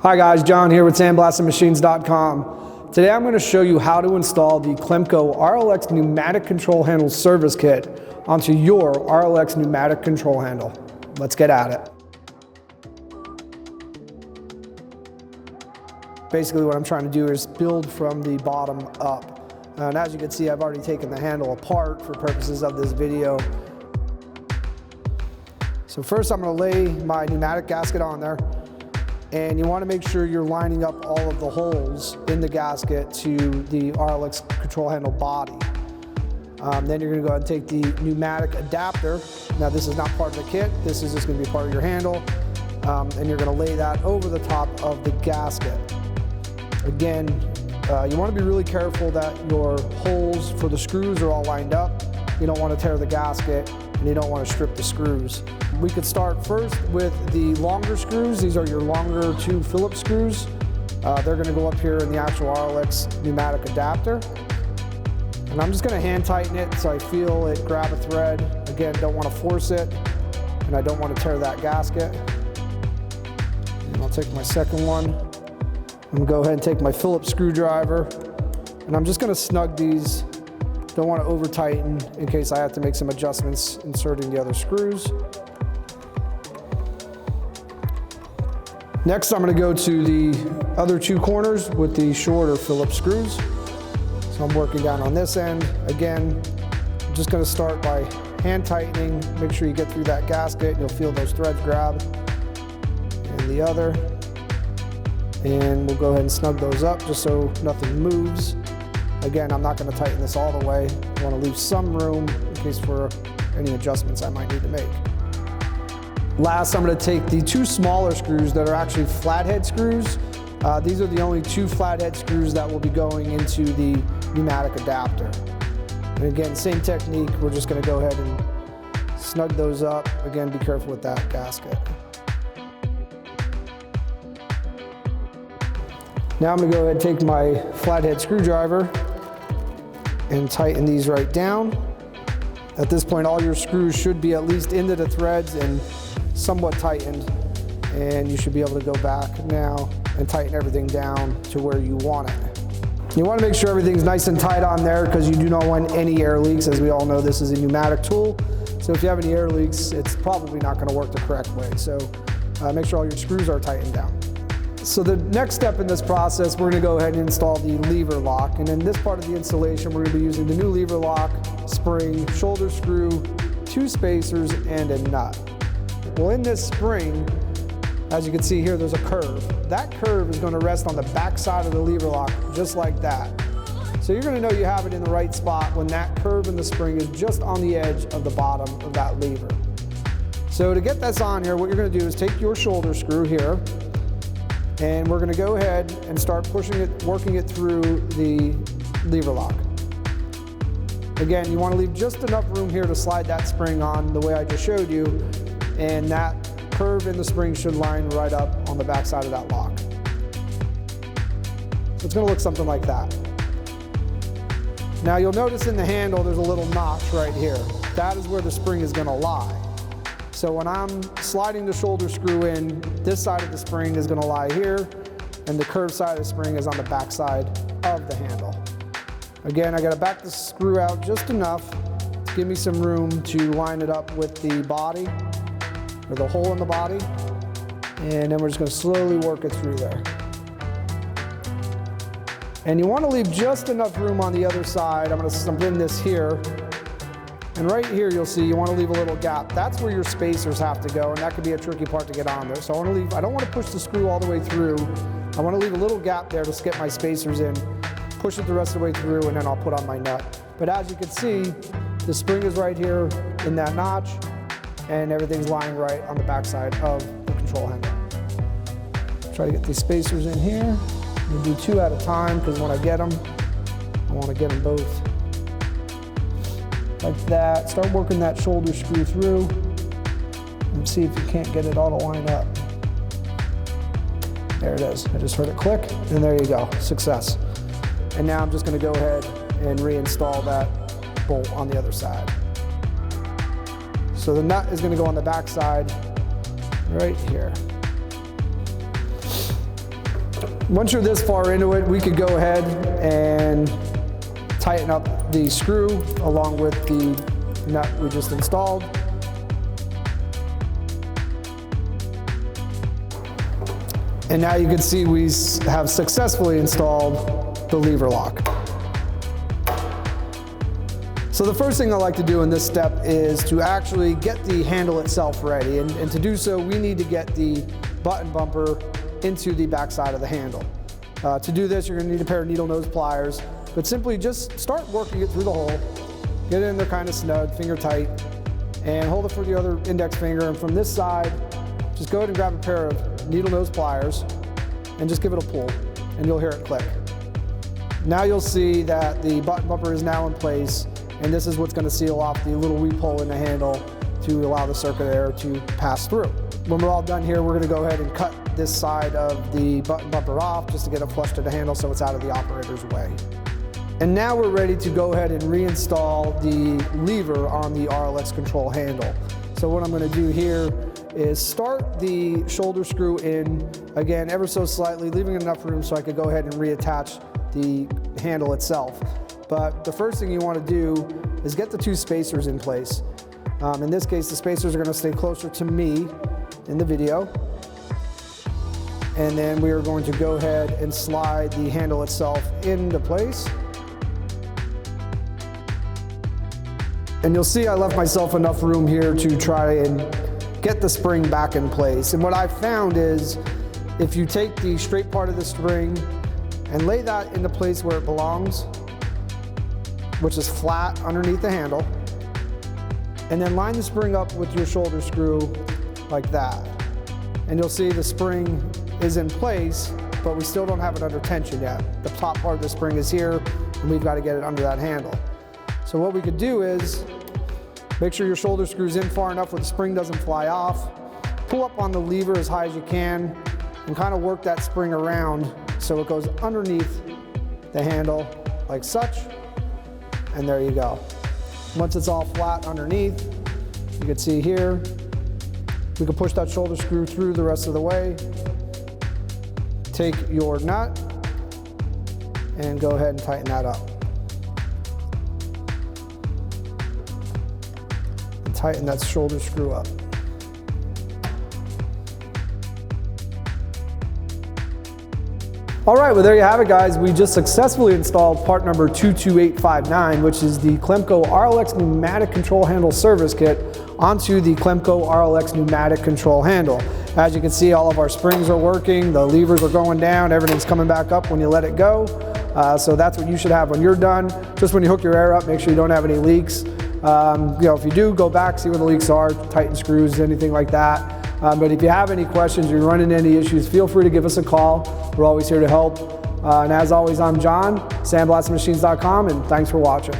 Hi guys, John here with Sandblastingmachines.com. Today I'm going to show you how to install the Clemco RLX pneumatic control handle service kit onto your RLX pneumatic control handle. Let's get at it. Basically what I'm trying to do is build from the bottom up. And as you can see, I've already taken the handle apart for purposes of this video. So first I'm going to lay my pneumatic gasket on there. And you want to make sure you're lining up all of the holes in the gasket to the RLX control handle body. Then you're going to go ahead and take the pneumatic adapter. Now this is not part of the kit, this is just going to be part of your handle. And you're going to lay that over the top of the gasket. Again, you want to be really careful that your holes for the screws are all lined up. You don't want to tear the gasket and you don't want to strip the screws. We could start first with the longer screws. These are your longer 2 Phillips screws. They're going to go up here in the actual RLX pneumatic adapter. And I'm just going to hand tighten it so I feel it grab a thread. Again, don't want to force it, and I don't want to tear that gasket. And I'll take my second one. I'm going to go ahead and take my Phillips screwdriver, and I'm just going to snug these. Don't want to over tighten in case I have to make some adjustments inserting the other screws. Next, I'm going to go to the other 2 corners with the shorter Phillips screws. So I'm working down on this end. Again, I'm just going to start by hand tightening. Make sure you get through that gasket. You'll feel those threads grab. And the other. And we'll go ahead and snug those up just so nothing moves. Again, I'm not going to tighten this all the way. I want to leave some room in case for any adjustments I might need to make. Last, I'm going to take the 2 smaller screws that are actually flathead screws. These are the only 2 flathead screws that will be going into the pneumatic adapter. And again, same technique, we're just going to go ahead and snug those up. Again, be careful with that gasket. Now I'm going to go ahead and take my flathead screwdriver and tighten these right down. At this point, all your screws should be at least into the threads and somewhat tightened, and you should be able to go back now and tighten everything down to where you want it. You want to make sure everything's nice and tight on there because you do not want any air leaks. As we all know, this is a pneumatic tool, so if you have any air leaks, it's probably not going to work the correct way. So make sure all your screws are tightened down. So the next step in this process, we're going to go ahead and install the lever lock. And in this part of the installation, we're going to be using the new lever lock, spring, shoulder screw, 2 spacers, and a nut. Well, in this spring, as you can see here, there's a curve. That curve is going to rest on the back side of the lever lock, just like that. So you're going to know you have it in the right spot when that curve in the spring is just on the edge of the bottom of that lever. So to get this on here, what you're going to do is take your shoulder screw here, and we're going to go ahead and start pushing it, working it through the lever lock. Again, you want to leave just enough room here to slide that spring on the way I just showed you, and that curve in the spring should line right up on the back side of that lock. So it's going to look something like that. Now you'll notice in the handle there's a little notch right here. That is where the spring is going to lie. So when I'm sliding the shoulder screw in, this side of the spring is going to lie here, and the curved side of the spring is on the back side of the handle. Again, I got to back the screw out just enough to give me some room to line it up with the body, or the hole in the body, and then we're just going to slowly work it through there. And you want to leave just enough room on the other side. I'm going to pin this here. And right here you'll see you want to leave a little gap. That's where your spacers have to go, and that could be a tricky part to get on there. So I don't want to push the screw all the way through. I want to leave a little gap there to get my spacers in, push it the rest of the way through, and then I'll put on my nut. But as you can see, the spring is right here in that notch, and everything's lying right on the back side of the control handle. Try to get these spacers in here. We'll do 2 at a time because when I get them, I want to get them both. Like that. Start working that shoulder screw through and see if you can't get it all to line up. There it is. I just heard it click, and there you go. Success. And now I'm just going to go ahead and reinstall that bolt on the other side. So the nut is going to go on the back side right here. Once you're this far into it, we could go ahead and tighten up the screw along with the nut we just installed. And now you can see we have successfully installed the lever lock. So the first thing I like to do in this step is to actually get the handle itself ready. And to do so, we need to get the button bumper into the back side of the handle. To do this, you're going to need a pair of needle nose pliers, but simply just start working it through the hole. Get it in there kind of snug, finger tight, and hold it for the other index finger. And from this side, just go ahead and grab a pair of needle nose pliers and just give it a pull, and you'll hear it click. Now you'll see that the button bumper is now in place, and this is what's going to seal off the little weep hole in the handle to allow the circuit air to pass through. When we're all done here, we're going to go ahead and cut this side of the button bumper off just to get it flush to the handle so it's out of the operator's way. And now we're ready to go ahead and reinstall the lever on the RLX control handle. So what I'm going to do here is start the shoulder screw in, again, ever so slightly, leaving enough room so I could go ahead and reattach the handle itself. But the first thing you want to do is get the two spacers in place. In this case, the spacers are going to stay closer to me in the video. And then we are going to go ahead and slide the handle itself into place. And you'll see I left myself enough room here to try and get the spring back in place. And what I've found is if you take the straight part of the spring and lay that into place where it belongs, which is flat underneath the handle, and then line the spring up with your shoulder screw like that. And you'll see the spring is in place, but we still don't have it under tension yet. The top part of the spring is here, and we've got to get it under that handle. So what we could do is make sure your shoulder screw's in far enough where the spring doesn't fly off. Pull up on the lever as high as you can and kind of work that spring around so it goes underneath the handle like such. And there you go. Once it's all flat underneath, you can see here, we can push that shoulder screw through the rest of the way. Take your nut and go ahead and tighten that up. And tighten that shoulder screw up. All right, well there you have it guys. We just successfully installed part number 22859, which is the Clemco RLX pneumatic control handle service kit onto the Clemco RLX pneumatic control handle. As you can see, all of our springs are working, the levers are going down, everything's coming back up when you let it go. So that's what you should have when you're done. Just when you hook your air up, make sure you don't have any leaks. If you do, go back, see where the leaks are, tighten screws, anything like that. But if you have any questions, you're running into any issues, feel free to give us a call. We're always here to help. And as always, I'm John, sandblastingmachines.com, and thanks for watching.